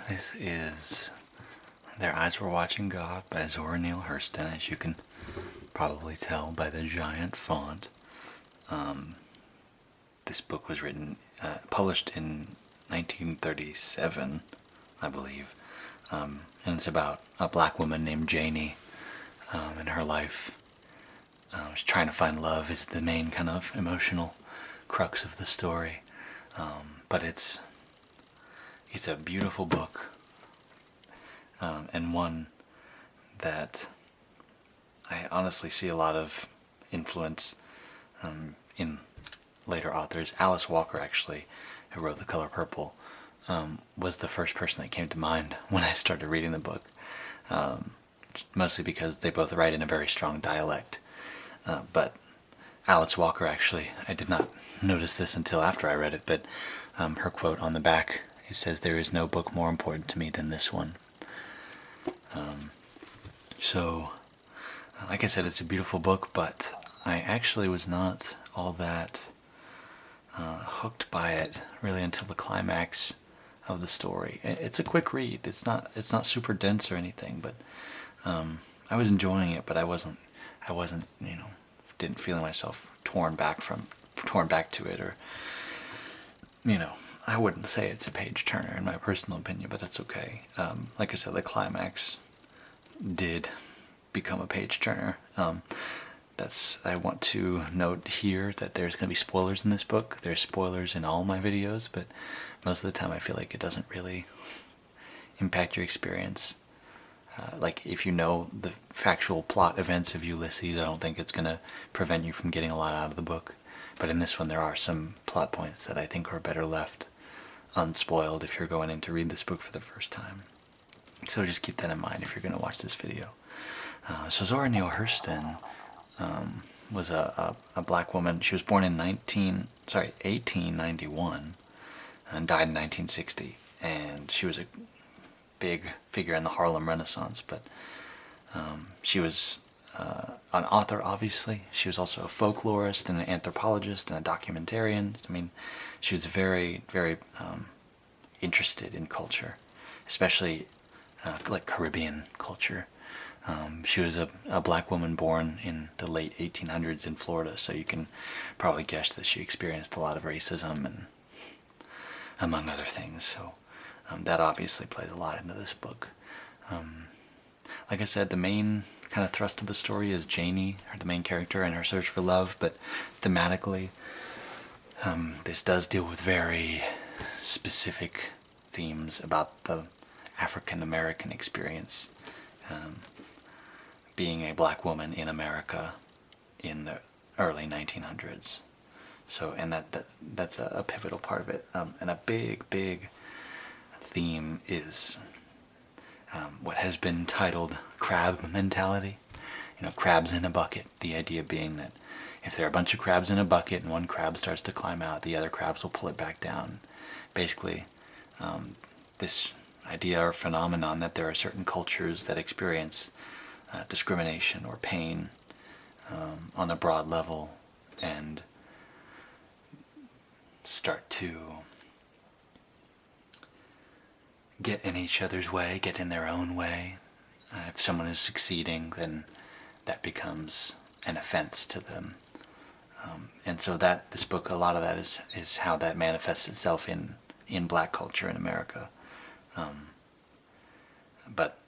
This is Their Eyes Were Watching God by Zora Neale Hurston, as you can probably tell by the giant font. This book was published in 1937, I believe, and it's about a black woman named Janie and her life. She's trying to find love is the main kind of emotional crux of the story, but it's a beautiful book, and one that I honestly see a lot of influence in later authors. Alice Walker, actually, who wrote The Color Purple, was the first person that came to mind when I started reading the book, mostly because they both write in a very strong dialect. But Alice Walker, actually, I did not notice this until after I read it, but her quote on the back, it says, "There is no book more important to me than this one." So, like I said, it's a beautiful book, but I actually was not all that hooked by it really until the climax of the story. It's a quick read. It's not super dense or anything, but I was enjoying it. But I wasn't didn't feel myself torn back to it, or I wouldn't say it's a page turner in my personal opinion, but that's okay. Like I said, the climax did become a page turner. I want to note here that there's going to be spoilers in this book. There's spoilers in all my videos, but most of the time I feel like it doesn't really impact your experience. Like, if you know the factual plot events of Ulysses, I don't think it's going to prevent you from getting a lot out of the book. But in this one, there are some plot points that I think are better left unspoiled if you're going in to read this book for the first time. So just keep that in mind if you're going to watch this video. So Zora Neale Hurston was a black woman. She was born in 1891 and died in 1960. And she was a big figure in the Harlem Renaissance, but she was an author, obviously. She was also a folklorist and an anthropologist and a documentarian. I mean, she was very, very interested in culture, especially like Caribbean culture. She was a black woman born in the late 1800s in Florida, so you can probably guess that she experienced a lot of racism, and among other things. So that obviously plays a lot into this book. Like I said, the main kind of thrust of the story is Janie, the main character, and her search for love, but thematically, this does deal with very specific themes about the African American experience, being a black woman in America in the early 1900s. So, and that's a pivotal part of it. And a big theme is what has been titled crab mentality. Crabs in a bucket. The idea being that if there are a bunch of crabs in a bucket and one crab starts to climb out, the other crabs will pull it back down. Basically, this idea or phenomenon that there are certain cultures that experience discrimination or pain on a broad level and start to get in each other's way, get in their own way. If someone is succeeding, then that becomes an offense to them. And so this book, a lot of that is how that manifests itself in black culture in America. But,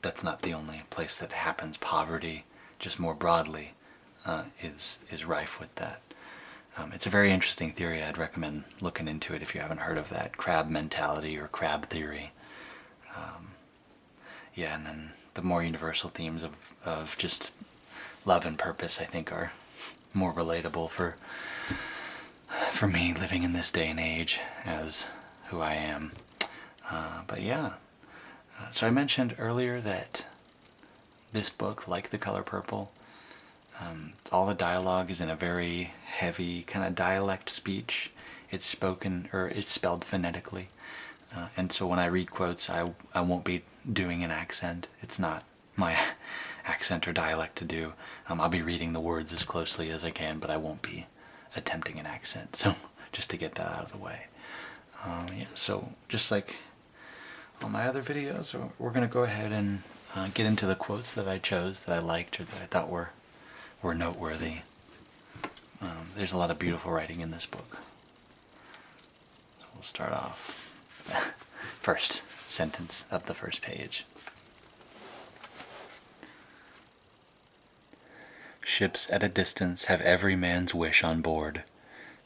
that's not the only place that happens. Poverty, just more broadly, is rife with that. It's a very interesting theory. I'd recommend looking into it if you haven't heard of that. Crab mentality or crab theory. Yeah, and then the more universal themes of just love and purpose, I think, are more relatable for me living in this day and age as who I am. But yeah, so I mentioned earlier that this book, like The Color Purple, all the dialogue is in a very heavy kind of dialect speech. It's spoken, or it's spelled phonetically. And so when I read quotes, I won't be doing an accent. It's not my accent or dialect to do. I'll be reading the words as closely as I can, but I won't be attempting an accent. So just to get that out of the way. Yeah, so just like on my other videos, we're going to go ahead and get into the quotes that I chose, that I liked, or that I thought were noteworthy. There's a lot of beautiful writing in this book. So we'll start off. First sentence of the first page. Ships at a distance have every man's wish on board.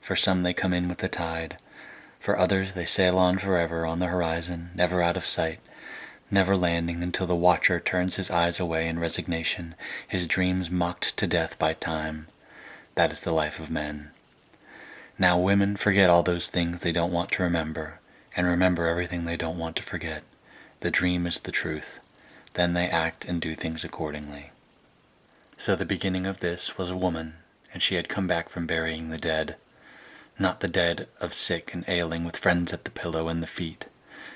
For some they come in with the tide. For others they sail on forever on the horizon, never out of sight, never landing until the watcher turns his eyes away in resignation, his dreams mocked to death by time. That is the life of men. Now women forget all those things they don't want to remember, and remember everything they don't want to forget. The dream is the truth. Then they act and do things accordingly. So the beginning of this was a woman, and she had come back from burying the dead. Not the dead of sick and ailing with friends at the pillow and the feet.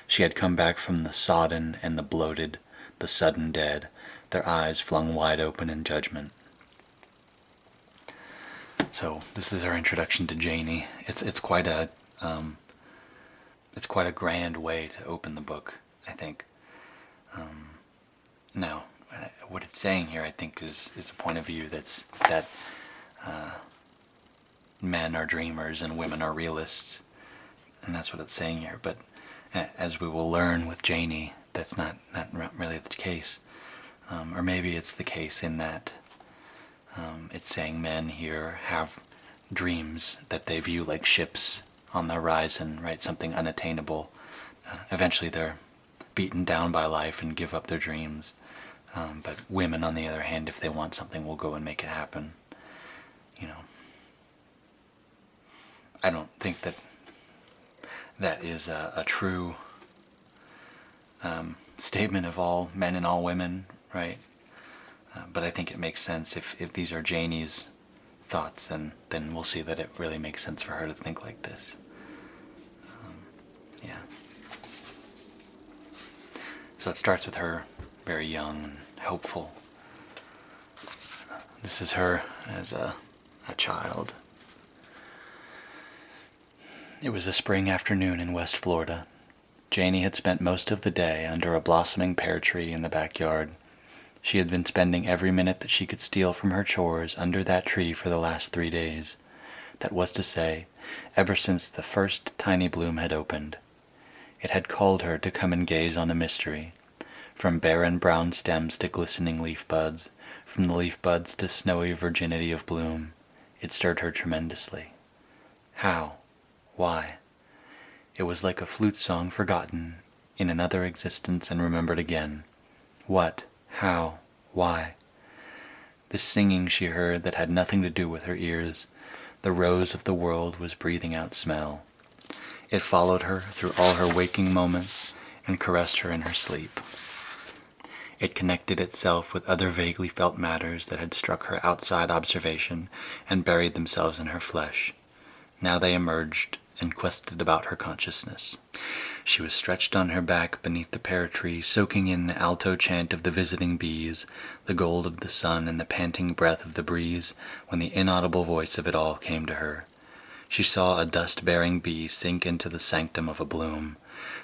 She had come back from the sodden and the bloated, the sudden dead, their eyes flung wide open in judgment. So this is our introduction to Janie. It's quite a grand way to open the book, I think. Now, what it's saying here, I think, is a point of view that men are dreamers and women are realists, and that's what it's saying here. But as we will learn with Janie, that's not really the case. Or maybe it's the case in that it's saying men here have dreams that they view like ships on the horizon, right? Something unattainable. Eventually they're beaten down by life and give up their dreams. But women, on the other hand, if they want something, will go and make it happen. You know, I don't think that is a true statement of all men and all women, right? But I think it makes sense if these are Janie's thoughts, then we'll see that it really makes sense for her to think like this. Yeah. So it starts with her very young and hopeful. This is her as a child. It was a spring afternoon in West Florida. Janie had spent most of the day under a blossoming pear tree in the backyard. She had been spending every minute that she could steal from her chores under that tree for the last 3 days. That was to say, ever since the first tiny bloom had opened. It had called her to come and gaze on a mystery. From barren brown stems to glistening leaf buds, from the leaf buds to snowy virginity of bloom, it stirred her tremendously. How? Why? It was like a flute song forgotten in another existence and remembered again. What? How? Why? This singing she heard that had nothing to do with her ears. The rose of the world was breathing out smell. It followed her through all her waking moments and caressed her in her sleep. It connected itself with other vaguely felt matters that had struck her outside observation and buried themselves in her flesh. Now they emerged and quested about her consciousness. She was stretched on her back beneath the pear tree, soaking in the alto chant of the visiting bees, the gold of the sun and the panting breath of the breeze, when the inaudible voice of it all came to her. She saw a dust-bearing bee sink into the sanctum of a bloom.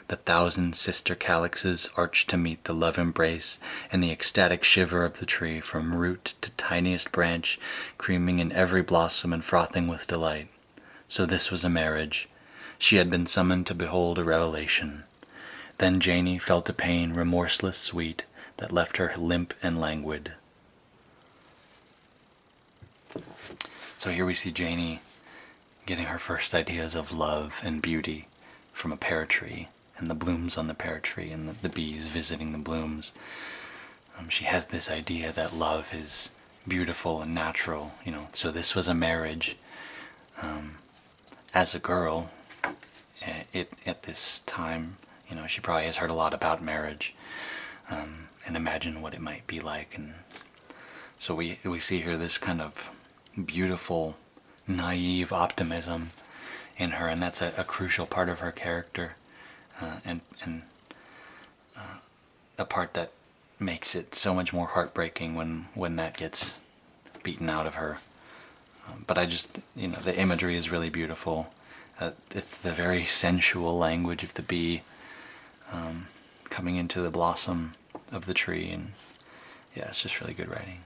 The 1,000 sister calyxes arched to meet the love embrace, and the ecstatic shiver of the tree from root to tiniest branch, creaming in every blossom and frothing with delight. So this was a marriage. She had been summoned to behold a revelation. Then Janie felt a pain remorseless sweet that left her limp and languid. So here we see Janie getting her first ideas of love and beauty from a pear tree, and the blooms on the pear tree, and the bees visiting the blooms. She has this idea that love is beautiful and natural, so this was a marriage. As a girl, at this time, she probably has heard a lot about marriage, and imagine what it might be like. And so we see here this kind of beautiful, naive optimism in her, and that's a crucial part of her character, and a part that makes it so much more heartbreaking when that gets beaten out of her. But I just, the imagery is really beautiful. It's the very sensual language of the bee. coming into the blossom of the tree, and yeah, it's just really good writing.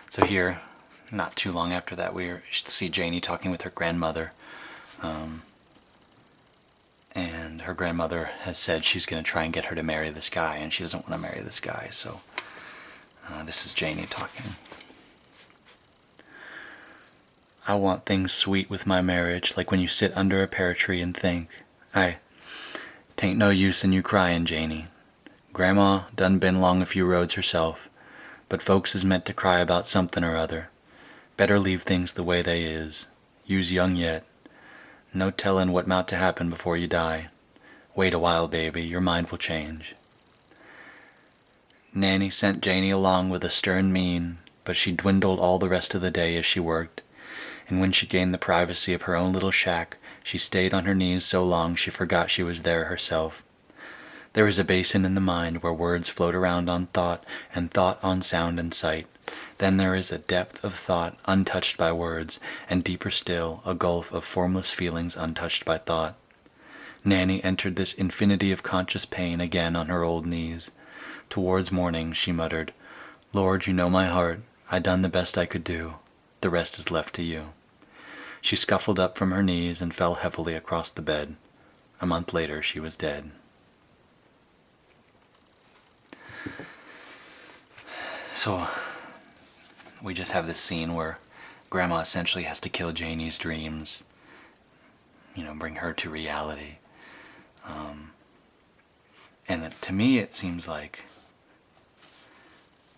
So here, not too long after that, we see Janie talking with her grandmother. And her grandmother has said she's going to try and get her to marry this guy, and she doesn't want to marry this guy. So this is Janie talking. I want things sweet with my marriage, like when you sit under a pear tree and think, "Tain't no use in you crying, Janie. Grandma done been long a few roads herself, but folks is meant to cry about something or other. Better leave things the way they is. You's young yet. No tellin' what mout to happen before you die. Wait a while, baby, your mind will change." Nanny sent Janie along with a stern mien, but she dwindled all the rest of the day as she worked, and when she gained the privacy of her own little shack, she stayed on her knees so long she forgot she was there herself. There is a basin in the mind where words float around on thought, and thought on sound and sight. Then there is a depth of thought untouched by words, and deeper still, a gulf of formless feelings untouched by thought. Nanny entered this infinity of conscious pain again on her old knees. Towards morning she muttered, "Lord, you know my heart. I done the best I could do. The rest is left to you." She scuffled up from her knees and fell heavily across the bed. A month later she was dead. So we just have this scene where Grandma essentially has to kill Janie's dreams, bring her to reality. And to me it seems like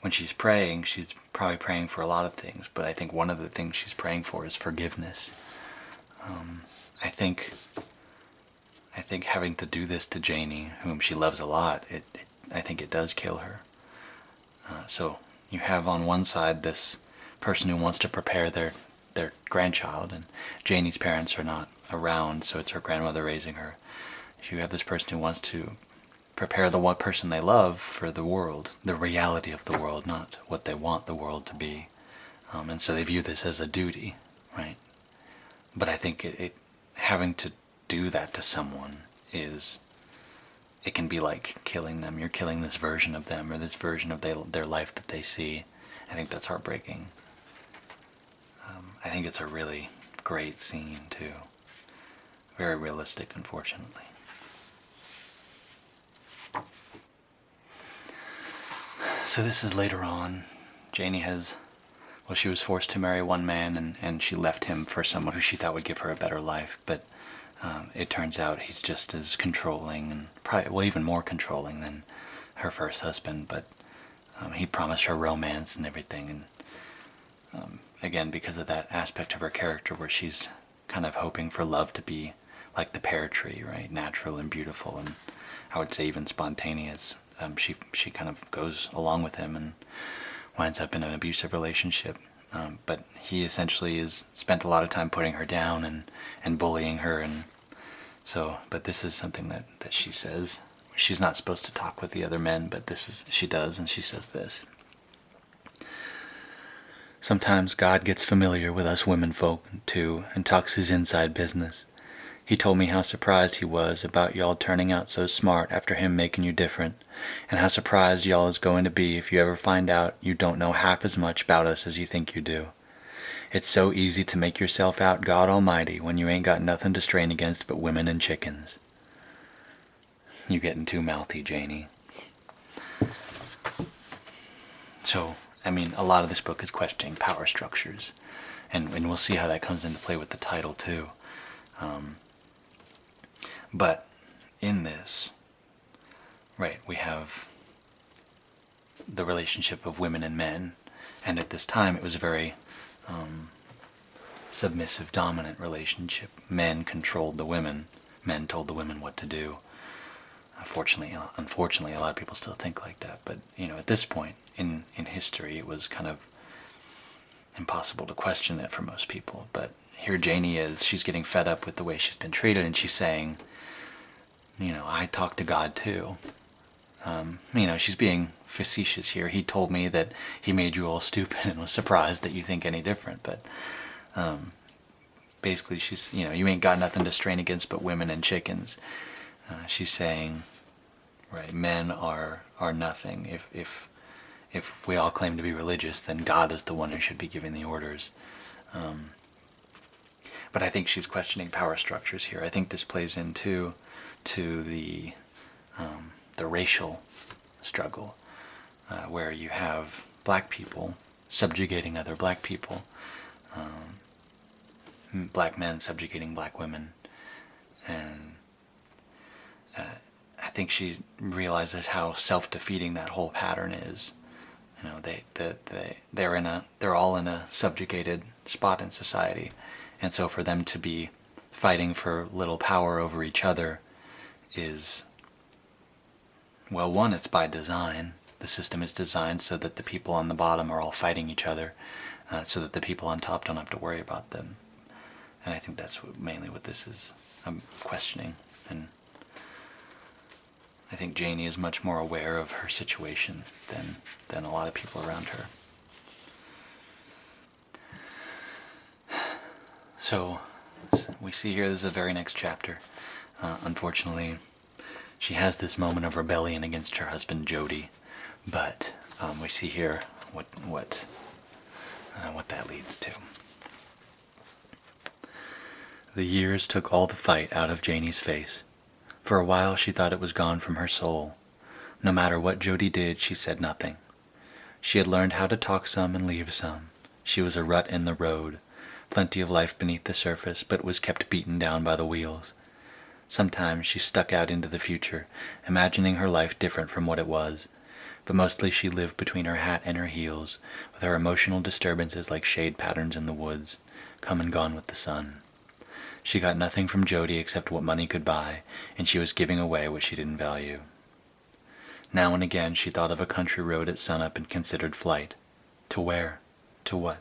when she's praying, she's probably praying for a lot of things, but I think one of the things she's praying for is forgiveness. I think having to do this to Janie, whom she loves a lot, I think it does kill her. So you have on one side this person who wants to prepare their grandchild, and Janie's parents are not around, so it's her grandmother raising her. You have this person who wants to prepare the one person they love for the world, the reality of the world, not what they want the world to be. And so they view this as a duty, right? But I think having to do that to someone it can be like killing them. You're killing this version of them, or this version of their life that they see. I think that's heartbreaking. I think it's a really great scene too. Very realistic, unfortunately. So this is later on. Janie she was forced to marry one man, and she left him for someone who she thought would give her a better life, but it turns out he's just as controlling, and probably even more controlling than her first husband, but he promised her romance and everything, and again, because of that aspect of her character where she's kind of hoping for love to be like the pear tree, right? Natural and beautiful, and I would say even spontaneous. She kind of goes along with him and winds up in an abusive relationship. But he essentially has spent a lot of time putting her down and bullying her, and so. But this is something that she says. She's not supposed to talk with the other men, but she does, and she says this. Sometimes God gets familiar with us women folk, too, and talks his inside business. He told me how surprised he was about y'all turning out so smart after him making you different, and how surprised y'all is going to be if you ever find out you don't know half as much about us as you think you do. It's so easy to make yourself out God Almighty when you ain't got nothing to strain against but women and chickens. You getting too mouthy, Janie. So, I mean, a lot of this book is questioning power structures, and we'll see how that comes into play with the title too. But in this, right, we have the relationship of women and men, and at this time it was a very submissive, dominant relationship. Men controlled the women. Men told the women what to do. Unfortunately, a lot of people still think like that. But at this point in history, it was kind of impossible to question it for most people. But here Janie is. She's getting fed up with the way she's been treated, and she's saying, I talk to God too. She's being facetious here. He told me that he made you all stupid and was surprised that you think any different. But basically she's, you ain't got nothing to strain against but women and chickens. She's saying, right, men are nothing. If we all claim to be religious, then God is the one who should be giving the orders. But I think she's questioning power structures here. I think this plays into the racial struggle, where you have black people subjugating other black people, black men subjugating black women, and I think she realizes how self-defeating that whole pattern is. They're all in a subjugated spot in society, and so for them to be fighting for little power over each other is, well, one, it's by design. The system is designed so that the people on the bottom are all fighting each other, so that the people on top don't have to worry about them. And I think that's mainly what this is questioning. And I think Janie is much more aware of her situation than a lot of people around her. So we see here, this is the very next chapter. Unfortunately, she has this moment of rebellion against her husband Jody, but we see here what that leads to. The years took all the fight out of Janie's face. For a while she thought it was gone from her soul. No matter what Jody did, she said nothing. She had learned how to talk some and leave some. She was a rut in the road. Plenty of life beneath the surface, but was kept beaten down by the wheels. Sometimes she stuck out into the future, imagining her life different from what it was. But mostly she lived between her hat and her heels, with her emotional disturbances like shade patterns in the woods, come and gone with the sun. She got nothing from Jody except what money could buy, and she was giving away what she didn't value. Now and again she thought of a country road at sunup and considered flight. To where? To what?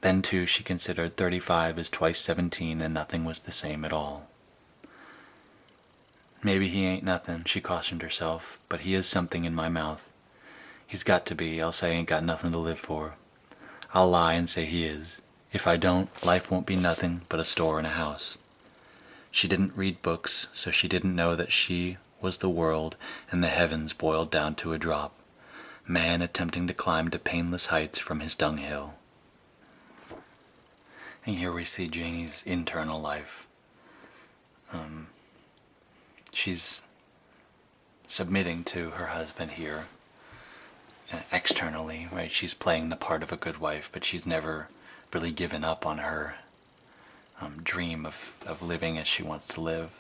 Then too she considered 35 as twice 17, and nothing was the same at all. Maybe he ain't nothing, she cautioned herself, but he is something in my mouth. He's got to be, else I ain't got nothing to live for. I'll lie and say he is. If I don't, life won't be nothing but a store and a house. She didn't read books, so she didn't know that she was the world and the heavens boiled down to a drop. Man attempting to climb to painless heights from his dunghill. And here we see Janie's internal life. She's submitting to her husband here, externally, right? She's playing the part of a good wife, but she's never really given up on her dream of living as she wants to live.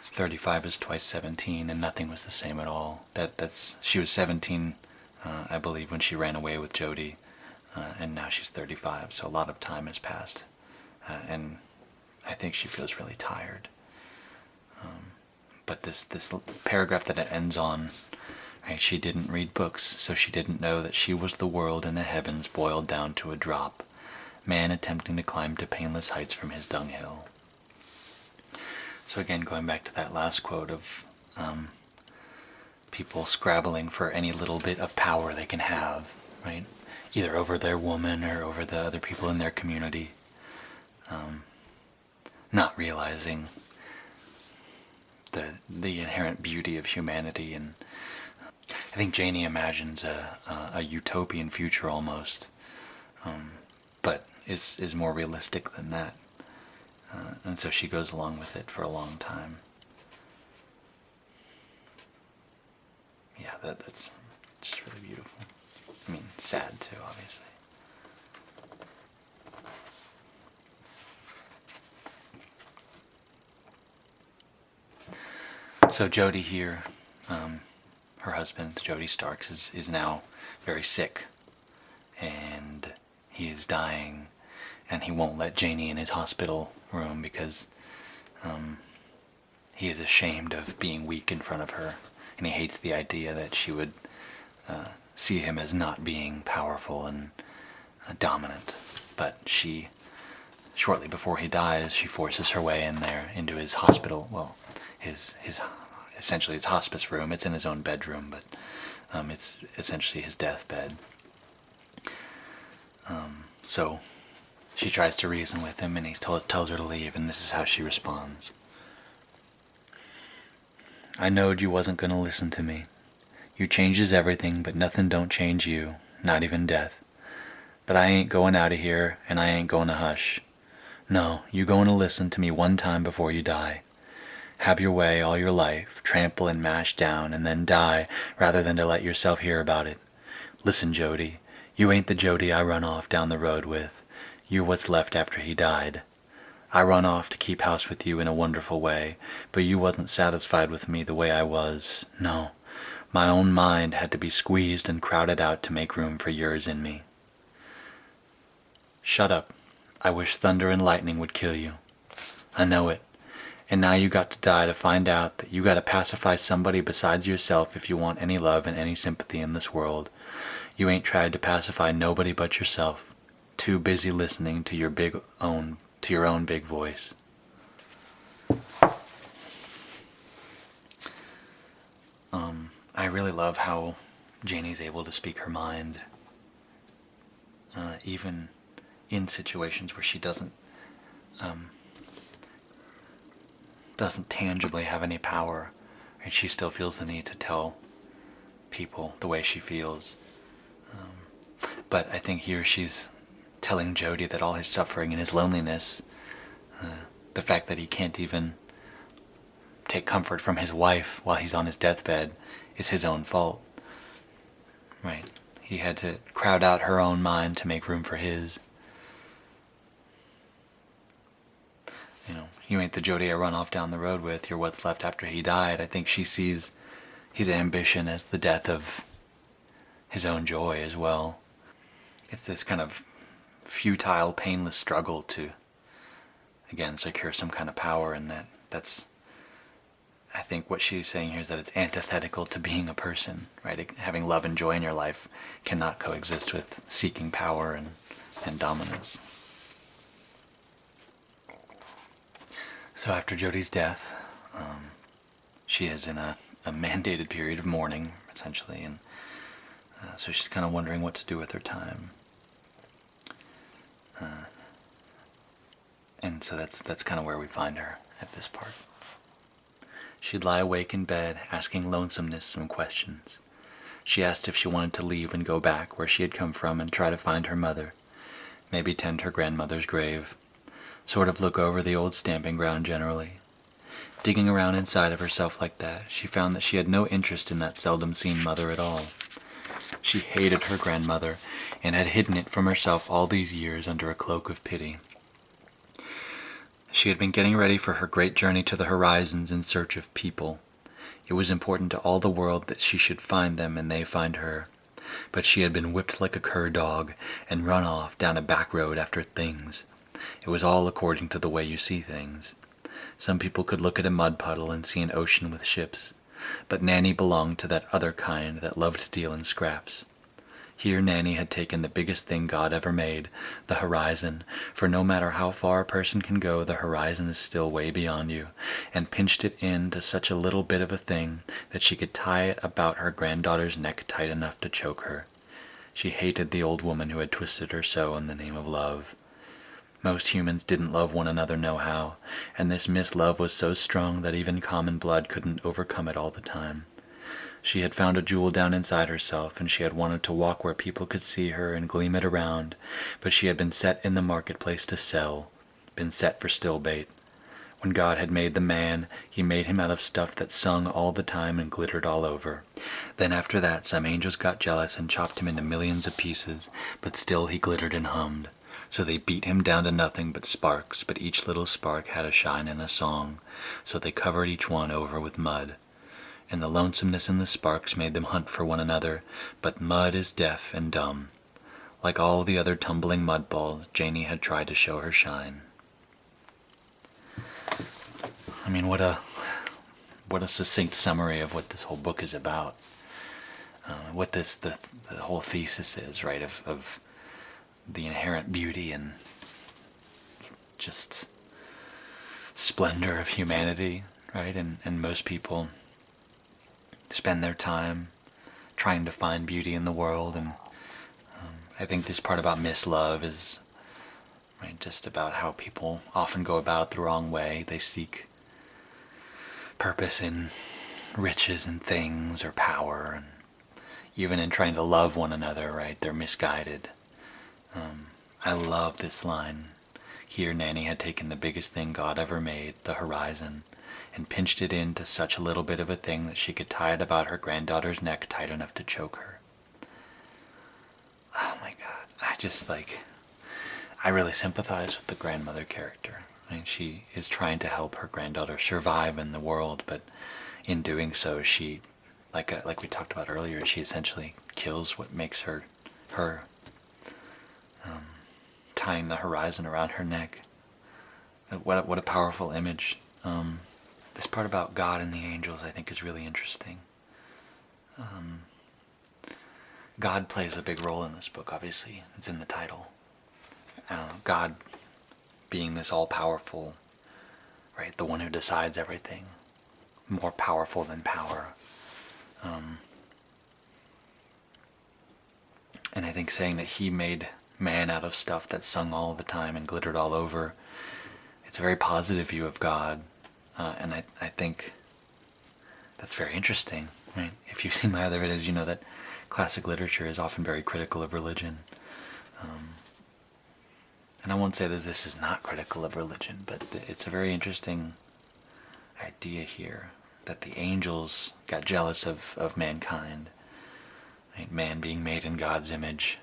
35 is twice 17, and nothing was the same at all. She was 17, I believe, when she ran away with Jody, and now she's 35, so a lot of time has passed, and I think she feels really tired. But this paragraph that it ends on, right, she didn't read books, so she didn't know that she was the world and the heavens boiled down to a drop, man attempting to climb to painless heights from his dunghill. So again, going back to that last quote of people scrabbling for any little bit of power they can have, right, either over their woman or over the other people in their community, not realizing the inherent beauty of humanity. And I think Janie imagines a utopian future almost, but is more realistic than that, and so she goes along with it for a long time. Yeah, that's just really beautiful. I mean, sad too, obviously. So Jody here, her husband, Jody Starks, is now very sick, and he is dying, and he won't let Janie in his hospital room because he is ashamed of being weak in front of her, and he hates the idea that she would see him as not being powerful and dominant. But she, shortly before he dies, she forces her way in there into his hospital, well, his essentially his hospice room. It's in his own bedroom, but it's essentially his deathbed. So She tries to reason with him, and he tells her to leave, and this is how she responds. I knowed you wasn't gonna listen to me. You changes everything, but nothing don't change you, not even death. But I ain't going out of here, and I ain't going to hush. No, you going to listen to me one time before you die. Have your way all your life, trample and mash down, and then die rather than to let yourself hear about it. Listen, Jody, you ain't the Jody I run off down the road with. You're what's left after he died. I run off to keep house with you in a wonderful way, but you wasn't satisfied with me the way I was. No, my own mind had to be squeezed and crowded out to make room for yours in me. Shut up. I wish thunder and lightning would kill you. I know it. And now you got to die to find out that you got to pacify somebody besides yourself if you want any love and any sympathy in this world. You ain't tried to pacify nobody but yourself. Too busy listening to your own big voice. I really love how Janie's able to speak her mind, even in situations where she doesn't tangibly have any power, and she still feels the need to tell people the way she feels. But I think here she's telling Jody that all his suffering and his loneliness, the fact that he can't even take comfort from his wife while he's on his deathbed, is his own fault. Right? He had to crowd out her own mind to make room for his. You ain't the Jody I run off down the road with. You're what's left after he died. I think she sees his ambition as the death of his own joy as well. It's this kind of futile, painless struggle to, again, secure some kind of power, and that's, I think what she's saying here is that it's antithetical to being a person, right? Having love and joy in your life cannot coexist with seeking power and dominance. So after Jody's death, she is in a mandated period of mourning, essentially, and so she's kind of wondering what to do with her time. And so that's kind of where we find her at this part. She'd lie awake in bed, asking lonesomeness some questions. She asked if she wanted to leave and go back where she had come from and try to find her mother, maybe tend her grandmother's grave, sort of look over the old stamping ground generally. Digging around inside of herself like that, she found that she had no interest in that seldom-seen mother at all. She hated her grandmother and had hidden it from herself all these years under a cloak of pity. She had been getting ready for her great journey to the horizons in search of people. It was important to all the world that she should find them and they find her. But she had been whipped like a cur dog and run off down a back road after things. It was all according to the way you see things. Some people could look at a mud puddle and see an ocean with ships, but Nanny belonged to that other kind that loved stealing scraps. Here Nanny had taken the biggest thing God ever made, the horizon, for no matter how far a person can go, the horizon is still way beyond you, and pinched it into such a little bit of a thing that she could tie it about her granddaughter's neck tight enough to choke her. She hated the old woman who had twisted her so in the name of love. Most humans didn't love one another nohow, and this mislove was so strong that even common blood couldn't overcome it all the time. She had found a jewel down inside herself, and she had wanted to walk where people could see her and gleam it around, but she had been set in the marketplace to sell, been set for stillbait. When God had made the man, he made him out of stuff that sung all the time and glittered all over. Then after that, some angels got jealous and chopped him into millions of pieces, but still he glittered and hummed. So they beat him down to nothing but sparks, but each little spark had a shine and a song, so they covered each one over with mud. And the lonesomeness and the sparks made them hunt for one another, but mud is deaf and dumb. Like all the other tumbling mud balls, Janie had tried to show her shine. I mean, what a succinct summary of what this whole book is about. What the whole thesis is, right, of the inherent beauty and just splendor of humanity, right? And most people spend their time trying to find beauty in the world, and I think this part about mislove is right? Just about how people often go about it the wrong way. They seek purpose in riches and things or power, and even in trying to love one another, right? They're misguided. I love this line. Here Nanny had taken the biggest thing God ever made, the horizon, and pinched it into such a little bit of a thing that she could tie it about her granddaughter's neck tight enough to choke her. Oh my God. I really sympathize with the grandmother character. I mean, she is trying to help her granddaughter survive in the world, but in doing so, she, like we talked about earlier, she essentially kills what makes her, tying the horizon around her neck. What a powerful image. This part about God and the angels, I think, is really interesting. God plays a big role in this book, obviously. It's in the title. God being this all-powerful, right, the one who decides everything, more powerful than power. And I think saying that he made man out of stuff that sung all the time and glittered all over, it's a very positive view of God. And I think that's very interesting, right? If you've seen my other videos, you know that classic literature is often very critical of religion. And I won't say that this is not critical of religion, but it's a very interesting idea here that the angels got jealous of mankind, right? Man being made in God's image.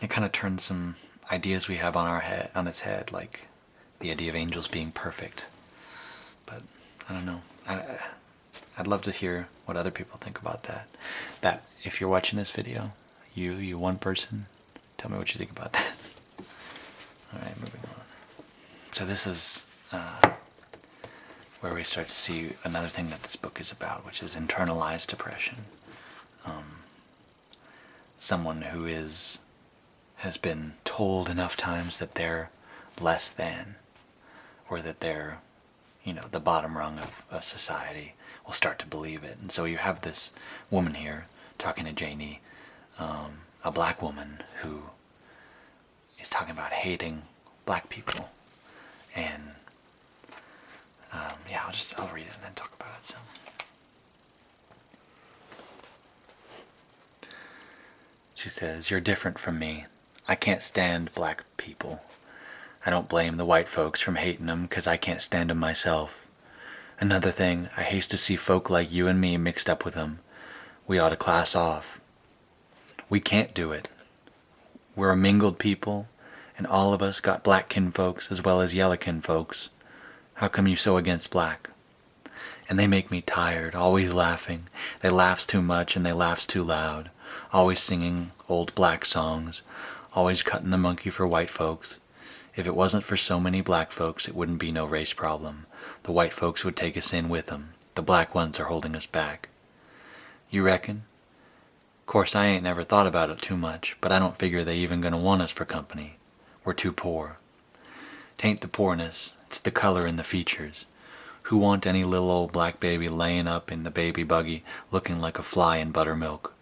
It kind of turns some ideas we have on its head, like the idea of angels being perfect. But I don't know. I'd love to hear what other people think about that. That if you're watching this video, you one person, tell me what you think about that. All right, moving on. So this is where we start to see another thing that this book is about, which is internalized depression. Someone who has been told enough times that they're less than, or that they're, the bottom rung of society, will start to believe it. And so you have this woman here talking to Janie, a black woman who is talking about hating black people. And yeah, I'll read it and then talk about it some. She says, "You're different from me. I can't stand black people. I don't blame the white folks from hating them, 'cause I can't stand them myself. Another thing, I hate to see folk like you and me mixed up with them. We ought to class off. We can't do it. We're a mingled people, and all of us got black kinfolks as well as yellow kinfolks. How come you so against black? And they make me tired, always laughing. They laughs too much and they laughs too loud. Always singing old black songs. Always cutting the monkey for white folks. If it wasn't for so many black folks, it wouldn't be no race problem. The white folks would take us in with them. The black ones are holding us back. You reckon? Course I ain't never thought about it too much, but I don't figure they even gonna want us for company. We're too poor. 'Tain't the poorness, it's the color and the features. Who want any little old black baby laying up in the baby buggy looking like a fly in buttermilk?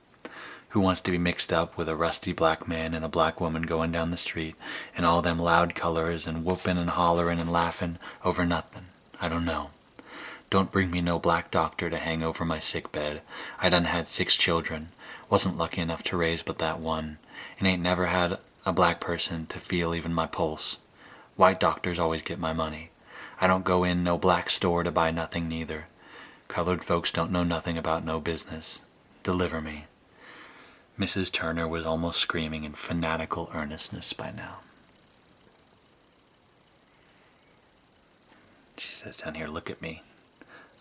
Who wants to be mixed up with a rusty black man and a black woman going down the street and all them loud colors and whooping and hollering and laughing over nothing? I don't know. Don't bring me no black doctor to hang over my sick bed. I done had 6 children. Wasn't lucky enough to raise but that one, and ain't never had a black person to feel even my pulse. White doctors always get my money. I don't go in no black store to buy nothing neither. Colored folks don't know nothing about no business. Deliver me." Mrs. Turner was almost screaming in fanatical earnestness by now. She says down here, "Look at me.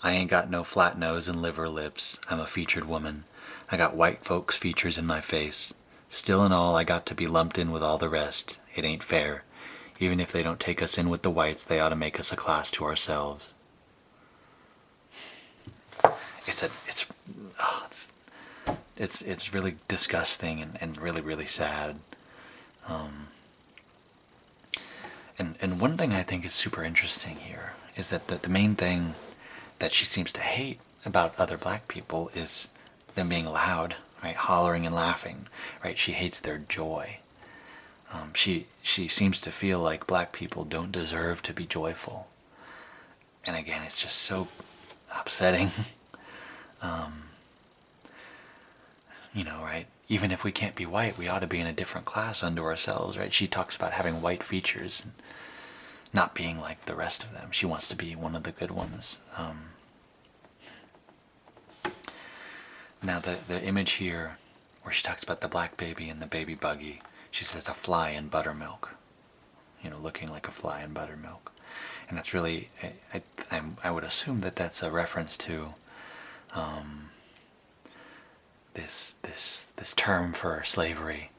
I ain't got no flat nose and liver lips. I'm a featured woman. I got white folks' features in my face. Still and all, I got to be lumped in with all the rest. It ain't fair. Even if they don't take us in with the whites, they ought to make us a class to ourselves." It's really disgusting and really, really sad. And one thing I think is super interesting here is that the main thing that she seems to hate about other black people is them being loud, right? Hollering and laughing, right? She hates their joy. She seems to feel like black people don't deserve to be joyful. And again, it's just so upsetting. Right? Even if we can't be white, we ought to be in a different class unto ourselves, right? She talks about having white features and not being like the rest of them. She wants to be one of the good ones. Now, the image here where she talks about the black baby and the baby buggy, she says a fly in buttermilk, looking like a fly in buttermilk. And that's really, I would assume that that's a reference to this term for slavery,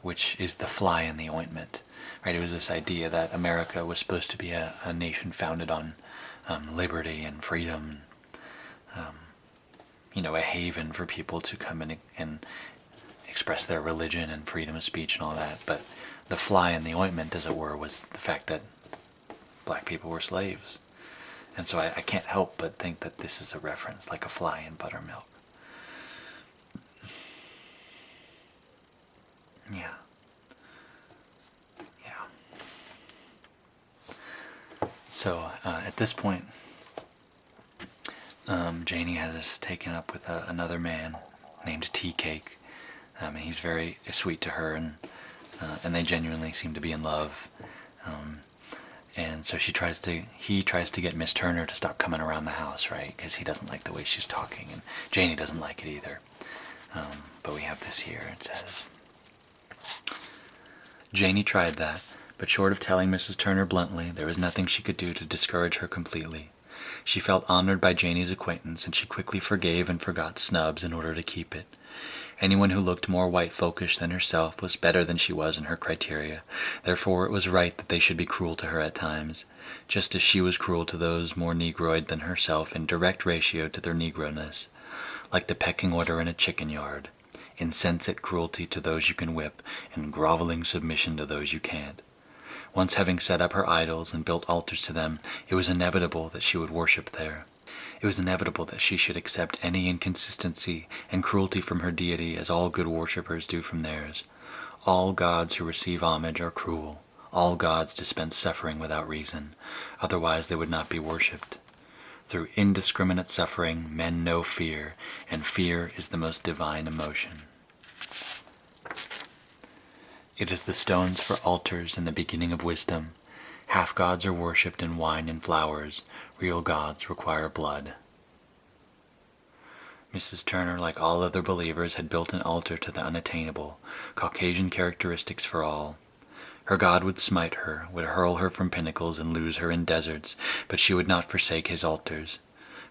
which is the fly in the ointment. Right? It was this idea that America was supposed to be a nation founded on liberty and freedom, a haven for people to come in and express their religion and freedom of speech and all that. But the fly in the ointment, as it were, was the fact that black people were slaves. And so I can't help but think that this is a reference, like a fly in buttermilk. Yeah. So at this point, Janie has us taken up with another man named Tea Cake. And he's very sweet to her, and they genuinely seem to be in love. And so he tries to get Miss Turner to stop coming around the house, right? Because he doesn't like the way she's talking, and Janie doesn't like it either. But we have this here. It says, Janie tried that, but short of telling Mrs. Turner bluntly, there was nothing she could do to discourage her completely. She felt honored by Janie's acquaintance, and she quickly forgave and forgot Snubs in order to keep it. Anyone who looked more white-folkish than herself was better than she was in her criteria. Therefore it was right that they should be cruel to her at times, just as she was cruel to those more negroid than herself in direct ratio to their negroness, like the pecking order in a chicken yard, insensate cruelty to those you can whip, and groveling submission to those you can't. Once having set up her idols and built altars to them, it was inevitable that she would worship there. It was inevitable that she should accept any inconsistency and cruelty from her deity as all good worshippers do from theirs. All gods who receive homage are cruel. All gods dispense suffering without reason. Otherwise they would not be worshipped. Through indiscriminate suffering men know fear, and fear is the most divine emotion. It is the stones for altars and the beginning of wisdom. Half-gods are worshipped in wine and flowers. Real gods require blood. Mrs. Turner, like all other believers, had built an altar to the unattainable, Caucasian characteristics for all. Her God would smite her, would hurl her from pinnacles and lose her in deserts, but she would not forsake his altars.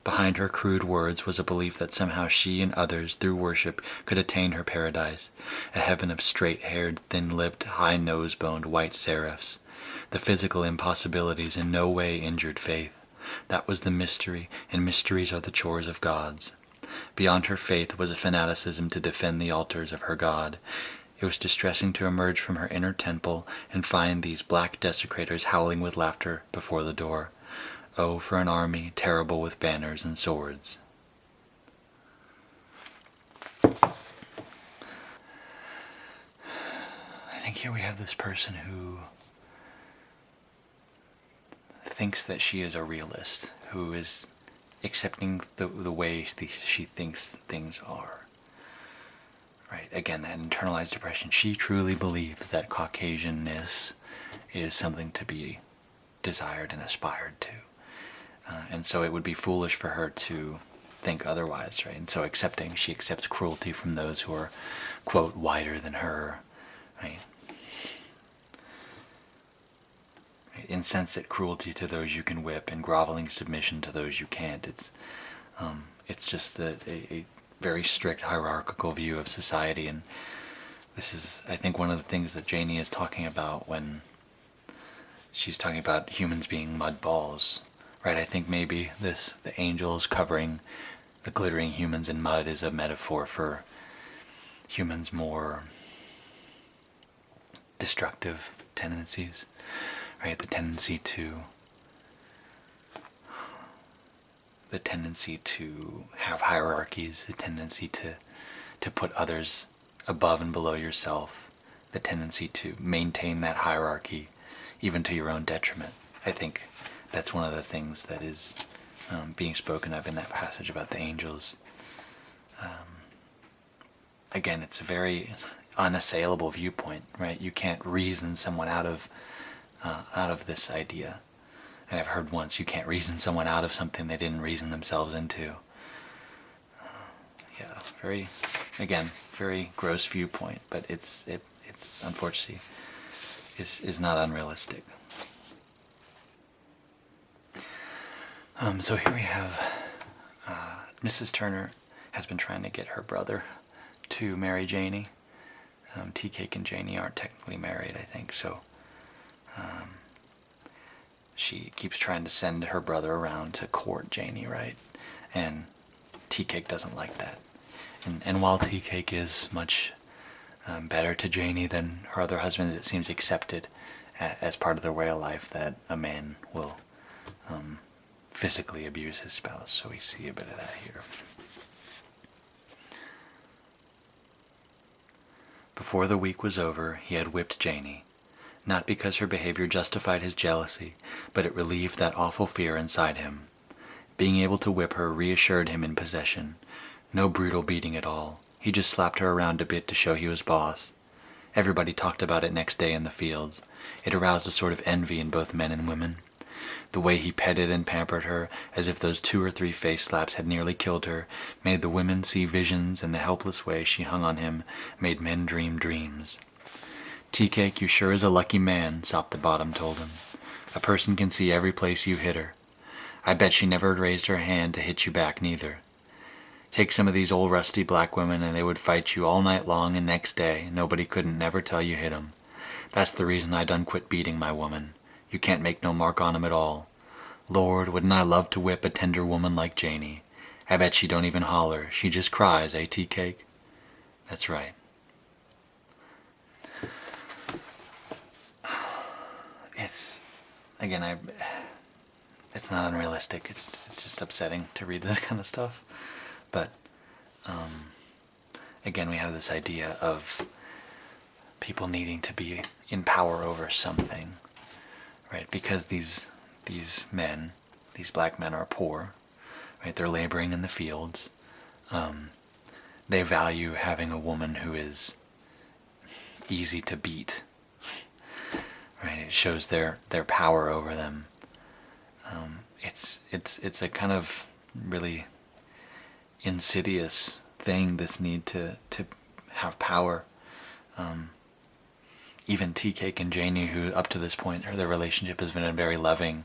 Behind her crude words was a belief that somehow she and others, through worship, could attain her paradise, a heaven of straight-haired, thin-lipped, high-nose-boned white seraphs. The physical impossibilities in no way injured faith. That was the mystery, and mysteries are the chores of gods. Beyond her faith was a fanaticism to defend the altars of her God. It was distressing to emerge from her inner temple and find these black desecrators howling with laughter before the door. Oh, for an army terrible with banners and swords. I think here we have this person who thinks that she is a realist, who is accepting the way she thinks things are. Right? Again, that internalized depression. She truly believes that Caucasianness is something to be desired and aspired to. And so it would be foolish for her to think otherwise, right? And so she accepts cruelty from those who are, quote, whiter than her, right? Insensate cruelty to those you can whip and groveling submission to those you can't. It's just a very strict hierarchical view of society, and this is, I think, one of the things that Janie is talking about when she's talking about humans being mud balls, right? I think maybe the angels covering the glittering humans in mud is a metaphor for humans' more destructive tendencies, right? The tendency to have hierarchies, the tendency to to put others above and below yourself, the tendency to maintain that hierarchy, even to your own detriment. I think that's one of the things that is being spoken of in that passage about the angels. Again, it's a very unassailable viewpoint, right? You can't reason someone out of this idea. And I've heard once, you can't reason someone out of something they didn't reason themselves into. Yeah, very gross viewpoint, but it's unfortunately is not unrealistic. So here we have Mrs. Turner has been trying to get her brother to marry Janie. Tea Cake and Janie aren't technically married, I think, so she keeps trying to send her brother around to court Janie, right? And Tea Cake doesn't like that. And while Tea Cake is much better to Janie than her other husband, it seems accepted as part of their way of life that a man will physically abuse his spouse. So we see a bit of that here. Before the week was over, he had whipped Janie, not because her behavior justified his jealousy, but it relieved that awful fear inside him. Being able to whip her reassured him in possession. No brutal beating at all. He just slapped her around a bit to show he was boss. Everybody talked about it next day in the fields. It aroused a sort of envy in both men and women. The way he petted and pampered her, as if those 2 or 3 face slaps had nearly killed her, made the women see visions, and the helpless way she hung on him made men dream dreams. Tea Cake, you sure is a lucky man, Sop the Bottom told him. A person can see every place you hit her. I bet she never raised her hand to hit you back neither. Take some of these old rusty black women and they would fight you all night long, and next day nobody couldn't never tell you hit 'em. That's the reason I done quit beating my woman. You can't make no mark on 'em at all. Lord, wouldn't I love to whip a tender woman like Janie. I bet she don't even holler. She just cries, eh, Tea Cake? That's right. It's not unrealistic. It's just upsetting to read this kind of stuff. But again, we have this idea of people needing to be in power over something, right? Because these men, these black men, are poor, right? They're laboring in the fields. They value having a woman who is easy to beat, right? It shows their power over them. It's a kind of really insidious thing, this need to have power. Even Tea Cake and Janie, who up to this point their relationship has been very loving,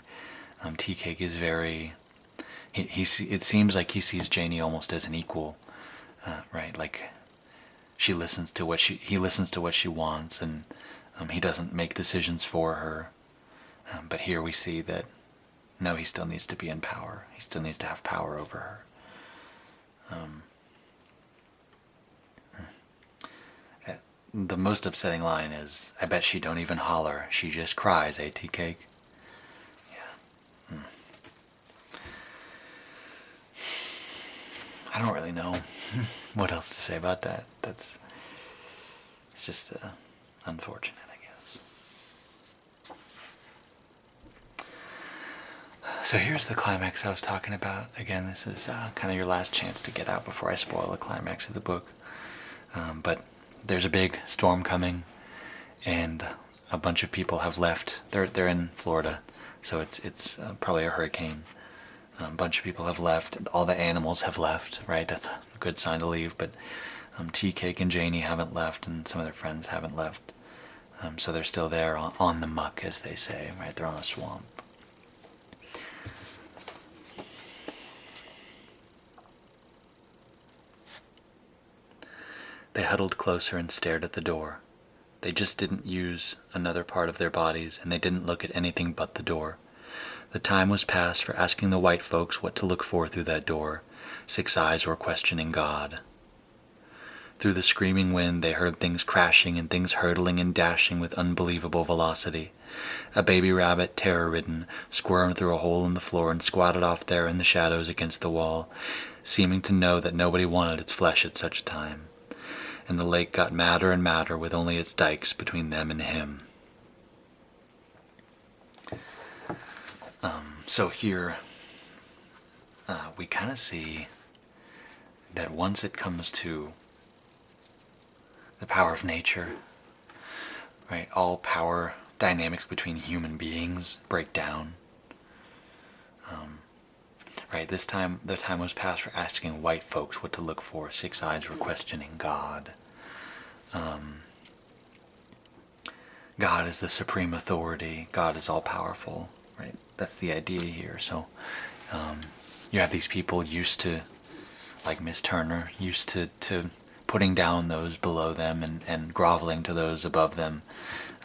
Tea Cake is very it seems like he sees Janie almost as an equal, right? Like he listens to what she wants, and he doesn't make decisions for her. But here we see that no, he still needs to be in power. He still needs to have power over her. The most upsetting line is, I bet she don't even holler. She just cries, eh, Tea Cake? Yeah. I don't really know what else to say about that. It's just unfortunate, I guess. So here's the climax I was talking about. Again, this is kind of your last chance to get out before I spoil the climax of the book. But there's a big storm coming, and a bunch of people have left. They're in Florida, so it's probably a hurricane. A bunch of people have left. All the animals have left, right? That's a good sign to leave. But Tea Cake and Janie haven't left, and some of their friends haven't left. So they're still there on the muck, as they say, right? They're on a swamp. They huddled closer and stared at the door. They just didn't use another part of their bodies, and they didn't look at anything but the door. The time was past for asking the white folks what to look for through that door. 6 eyes were questioning God. Through the screaming wind, they heard things crashing and things hurtling and dashing with unbelievable velocity. A baby rabbit, terror-ridden, squirmed through a hole in the floor and squatted off there in the shadows against the wall, seeming to know that nobody wanted its flesh at such a time. and the lake got madder and madder with only its dikes between them and him. So here we kind of see that once it comes to the power of nature, right, all power dynamics between human beings break down. Right, the time was past for asking white folks what to look for. Six eyes were questioning God. God is the supreme authority. God is all powerful. Right, that's the idea here. So you have these people used to, like Miss Turner, used to putting down those below them and groveling to those above them,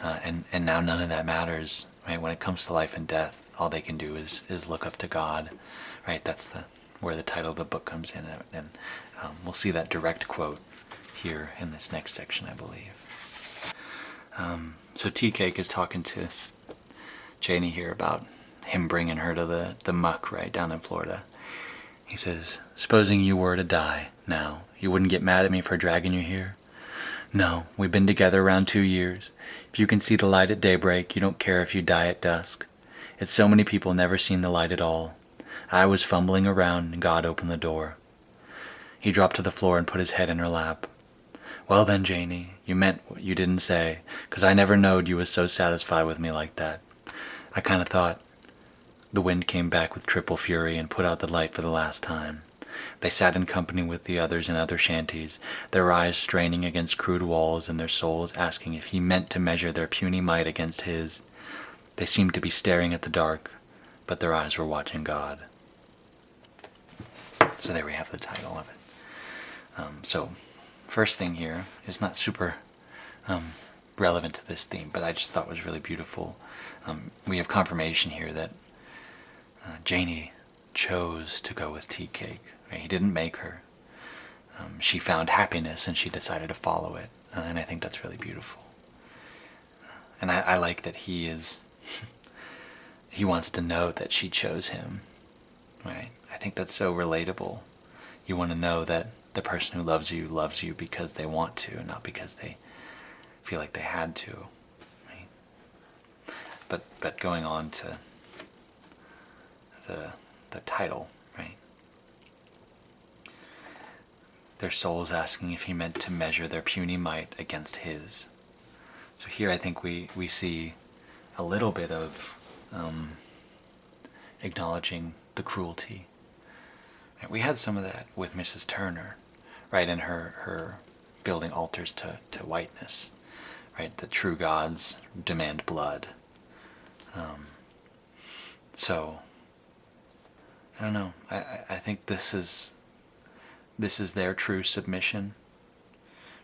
and now none of that matters. Right, when it comes to life and death, all they can do is look up to God. Right, that's where the title of the book comes in, and we'll see that direct quote here in this next section, I believe. So Tea Cake is talking to Janie here about him bringing her to the muck right down in Florida. He says, "Supposing you were to die now, you wouldn't get mad at me for dragging you here? No, we've been together around 2 years. If you can see the light at daybreak, you don't care if you die at dusk. It's so many people never seen the light at all. I was fumbling around and God opened the door." He dropped to the floor and put his head in her lap. "Well then, Janie, you meant what you didn't say, 'cause I never knowed you was so satisfied with me like that. I kind of thought." The wind came back with triple fury and put out the light for the last time. They sat in company with the others in other shanties, their eyes straining against crude walls and their souls asking if he meant to measure their puny might against his. They seemed to be staring at the dark, but their eyes were watching God. So there we have the title of it. So first thing here is not super relevant to this theme, but I just thought was really beautiful. We have confirmation here that Janie chose to go with Tea Cake. Right? He didn't make her. She found happiness and she decided to follow it, and I think that's really beautiful. And I like that he wants to know that she chose him. Right? I think that's so relatable. You want to know that the person who loves you because they want to, not because they feel like they had to. Right? But going on to the title, right? Their souls asking if he meant to measure their puny might against his. So here I think we see a little bit of acknowledging the cruelty. Right? We had some of that with Mrs. Turner, right, in her building altars to whiteness. Right? The true gods demand blood. So I don't know. I think this is their true submission,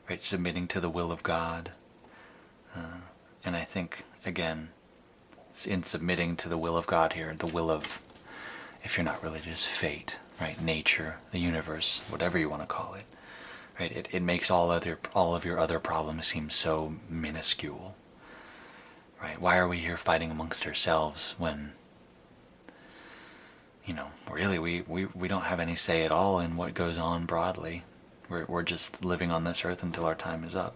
right? Submitting to the will of God, and I think again, in submitting to the will of God here, the will of, if you're not religious, fate, right? Nature, the universe, whatever you want to call it, right? It makes all of your other problems seem so minuscule, right? Why are we here fighting amongst ourselves when, really we don't have any say at all in what goes on broadly. We're just living on this earth until our time is up.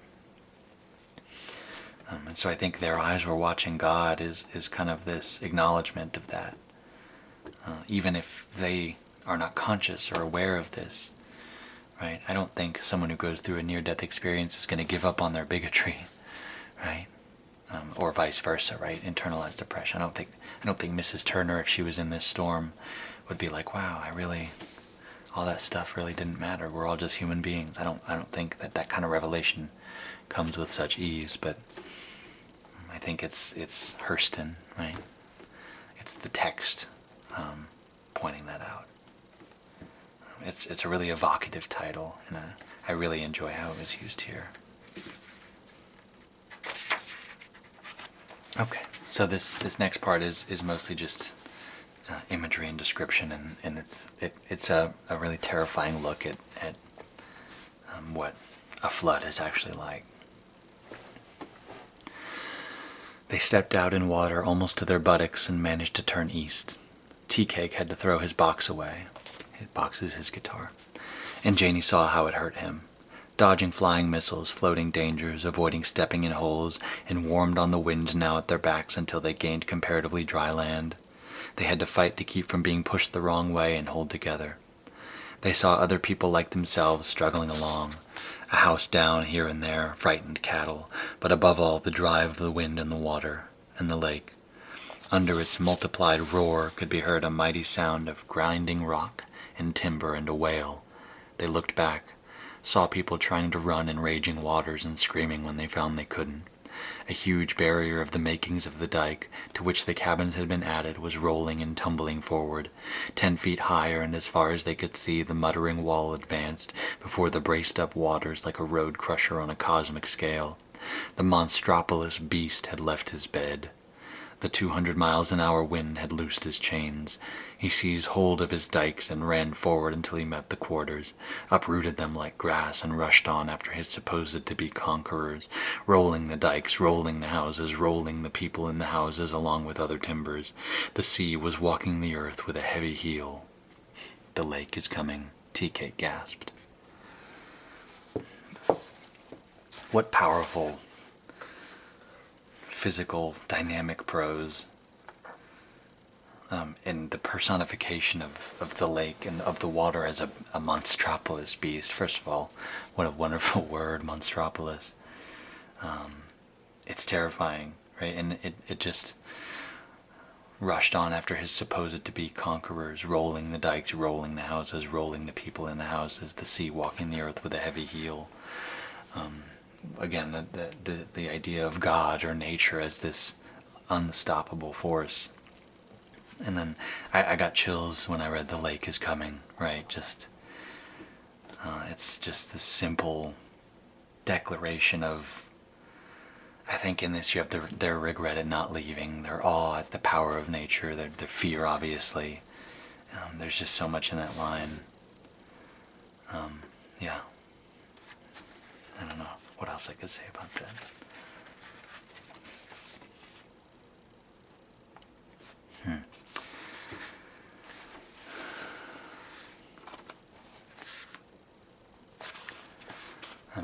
And so I think their eyes were watching God is kind of this acknowledgement of that. Even if they are not conscious or aware of this, right? I don't think someone who goes through a near-death experience is going to give up on their bigotry, right? Or vice versa, right? Internalized depression. I don't think Mrs. Turner, if she was in this storm, would be like, wow, all that stuff really didn't matter. We're all just human beings. I don't think that kind of revelation comes with such ease, but I think it's Hurston, right? It's the text pointing that out. It's a really evocative title, and I really enjoy how it was used here. Okay, so this next part is mostly just imagery and description, and it's a really terrifying look at what a flood is actually like. They stepped out in water almost to their buttocks and managed to turn east. Tea Cake had to throw his box away. His box is his guitar. And Janie saw how it hurt him. dodging flying missiles, floating dangers, avoiding stepping in holes, and warmed on the wind now at their backs until they gained comparatively dry land. They had to fight to keep from being pushed the wrong way and hold together. They saw other people like themselves struggling along, a house down here and there, frightened cattle, but above all the drive of the wind and the water, and the lake. Under its multiplied roar could be heard a mighty sound of grinding rock and timber and a wail. They looked back, saw people trying to run in raging waters and screaming when they found they couldn't. A huge barrier of the makings of the dike, to which the cabins had been added, was rolling and tumbling forward. 10 feet higher, and as far as they could see, the muttering wall advanced before the braced-up waters like a road crusher on a cosmic scale. The monstropolis beast had left his bed. The 200 miles an hour wind had loosed his chains. He seized hold of his dikes and ran forward until he met the quarters, uprooted them like grass, and rushed on after his supposed-to-be conquerors, rolling the dikes, rolling the houses, rolling the people in the houses along with other timbers. The sea was walking the earth with a heavy heel. "The lake is coming," TK gasped. What powerful, physical, dynamic prose, and the personification of the lake and of the water as a monstropolis beast. First of all, what a wonderful word, monstropolis. It's terrifying, right? And it just rushed on after his supposed-to-be conquerors, rolling the dikes, rolling the houses, rolling the people in the houses, the sea walking the earth with a heavy heel. Again, the idea of God or nature as this unstoppable force. And then I got chills when I read "The lake is coming," right? Just it's just this simple declaration of, I think in this you have their regret at not leaving, their awe at the power of nature, their fear, obviously. There's just so much in that line. Yeah. I don't know what else I could say about that.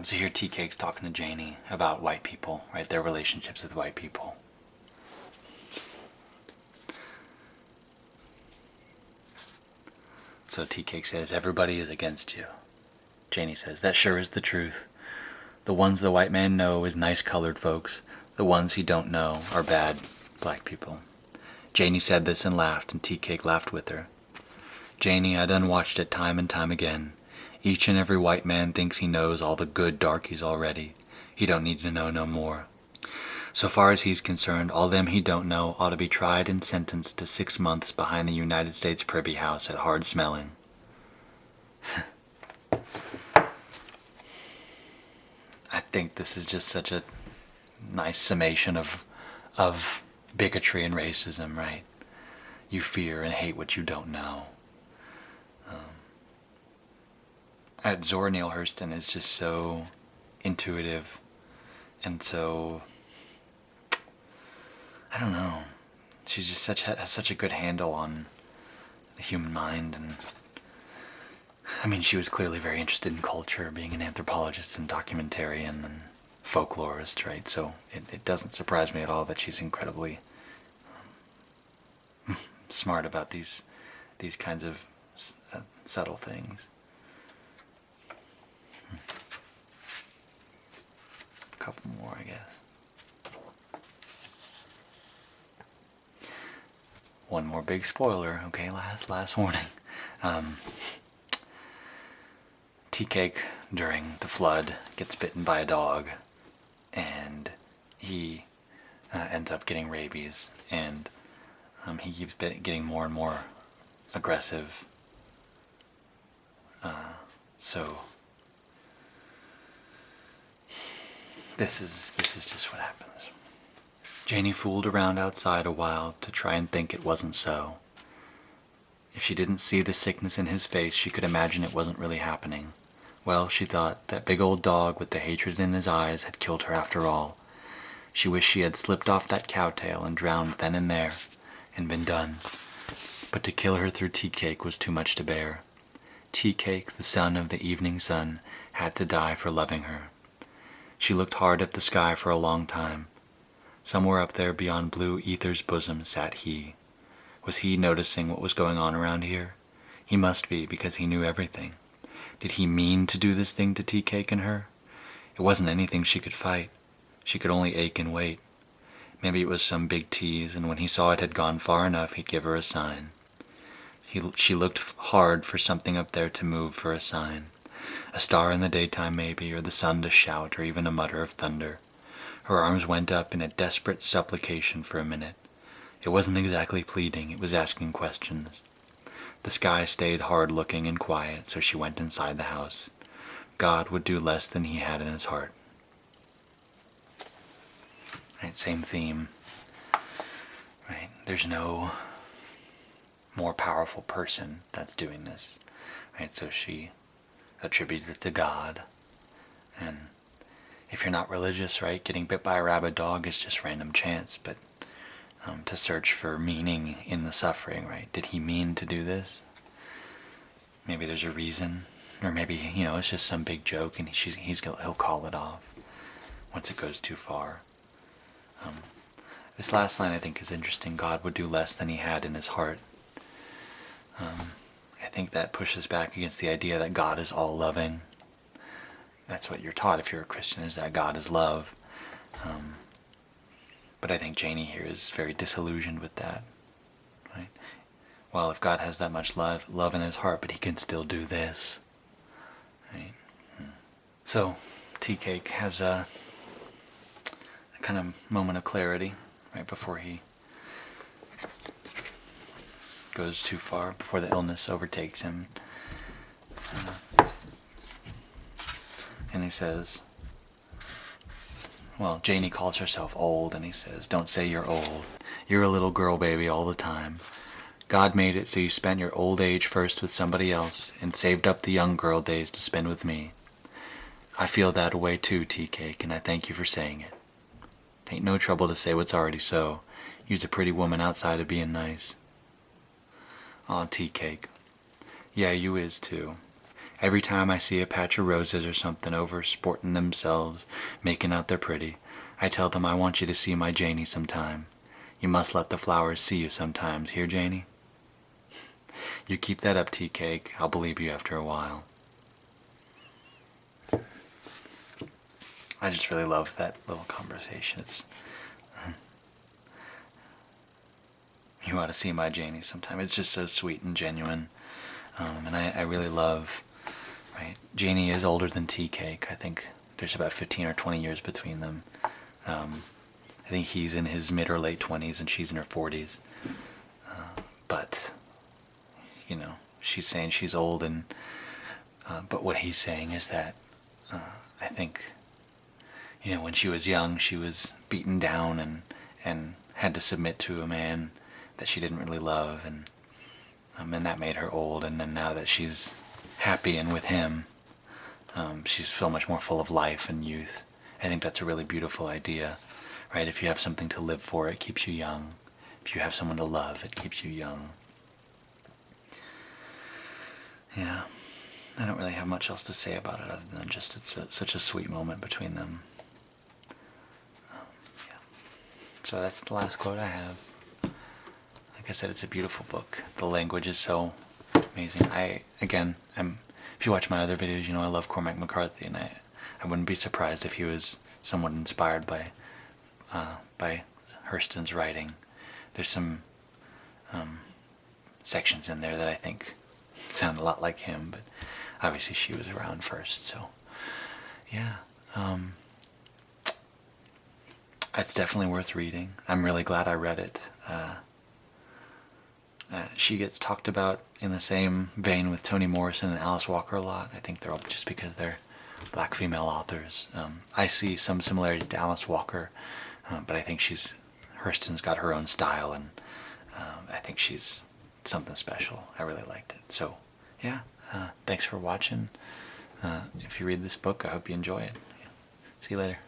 So here Tea-Cake's talking to Janie about white people, right? Their relationships with white people. So Tea-Cake says, "Everybody is against you." Janie says, "That sure is the truth. The ones the white man know is nice colored folks. The ones he don't know are bad black people." Janie said this and laughed, and Tea-Cake laughed with her. "Janie, I done watched it time and time again. Each and every white man thinks he knows all the good darkies already. He don't need to know no more. So far as he's concerned, all them he don't know ought to be tried and sentenced to 6 months behind the United States Privy House at hard smelling." I think this is just such a nice summation of bigotry and racism, right? You fear and hate what you don't know. Zora Neale Hurston is just so intuitive and so, I don't know, she's just has such a good handle on the human mind. And I mean, she was clearly very interested in culture, being an anthropologist and documentarian and folklorist, right? So it doesn't surprise me at all that she's incredibly smart about these kinds of subtle things. A couple more, I guess. One more big spoiler, okay? Last warning. Tea-Cake, during the flood, gets bitten by a dog, and he ends up getting rabies, and he keeps getting more and more aggressive. So this is just what happens. Janie fooled around outside a while to try and think it wasn't so. If she didn't see the sickness in his face, she could imagine it wasn't really happening. Well, she thought, that big old dog with the hatred in his eyes had killed her after all. She wished she had slipped off that cowtail and drowned then and there, and been done. But to kill her through Tea-Cake was too much to bear. Tea-Cake, the son of the evening sun, had to die for loving her. She looked hard at the sky for a long time. Somewhere up there beyond blue ether's bosom sat he. Was he noticing what was going on around here? He must be, because he knew everything. Did he mean to do this thing to Tea Cake and her? It wasn't anything she could fight. She could only ache and wait. Maybe it was some big tease, and when he saw it had gone far enough, he'd give her a sign. She looked hard for something up there to move for a sign. A star in the daytime maybe, or the sun to shout, or even a mutter of thunder. Her arms went up in a desperate supplication for a minute. It wasn't exactly pleading, it was asking questions. The sky stayed hard-looking and quiet, so she went inside the house. God would do less than he had in his heart. Right, same theme. Right, there's no more powerful person that's doing this. Right, so she attributes it to God. And if you're not religious, right, getting bit by a rabid dog is just random chance, but to search for meaning in the suffering, right? Did he mean to do this? Maybe there's a reason, or maybe, it's just some big joke and he'll call it off once it goes too far. This last line I think is interesting. God would do less than he had in his heart. I think that pushes back against the idea that God is all loving. That's what you're taught if you're a Christian, is that God is love. But I think Janie here is very disillusioned with that. Right? Well, if God has that much love in his heart, but he can still do this. Right? So, Tea Cake has a kind of moment of clarity right before he goes too far, before the illness overtakes him. And he says, well, Janie calls herself old, and he says, don't say you're old. You're a little girl baby all the time. God made it so you spent your old age first with somebody else and saved up the young girl days to spend with me. I feel that way too, Tea Cake, and I thank you for saying it. Ain't no trouble to say what's already so. You's a pretty woman outside of being nice. Aw, Tea Cake. Yeah, you is too. Every time I see a patch of roses or something over sporting themselves, making out they're pretty, I tell them I want you to see my Janie sometime. You must let the flowers see you sometimes, hear, Janie? You keep that up, Tea Cake. I'll believe you after a while. I just really love that little conversation. It's you ought to see my Janie sometime. It's just so sweet and genuine. And I really love, right? Janie is older than Tea Cake. I think there's about 15 or 20 years between them. I think he's in his mid or late 20s and she's in her 40s. But, she's saying she's old, and but what he's saying is that I think, when she was young, she was beaten down and had to submit to a man that she didn't really love, and that made her old. And then now that she's happy and with him, she's so much more full of life and youth. I think that's a really beautiful idea, right? If you have something to live for, it keeps you young. If you have someone to love, it keeps you young. Yeah, I don't really have much else to say about it other than just it's such a sweet moment between them. Yeah. So that's the last quote I have. Like I said, it's a beautiful book. The language is so amazing. If you watch my other videos, I love Cormac McCarthy, and I wouldn't be surprised if he was somewhat inspired by Hurston's writing. There's some sections in there that I think sound a lot like him, but obviously she was around first, so yeah. It's definitely worth reading. I'm really glad I read it. She gets talked about in the same vein with Toni Morrison and Alice Walker a lot. I think they're all just because they're black female authors. I see some similarities to Alice Walker, but I think Hurston's got her own style, and I think she's something special. I really liked it. So, yeah, thanks for watching. If you read this book, I hope you enjoy it. See you later.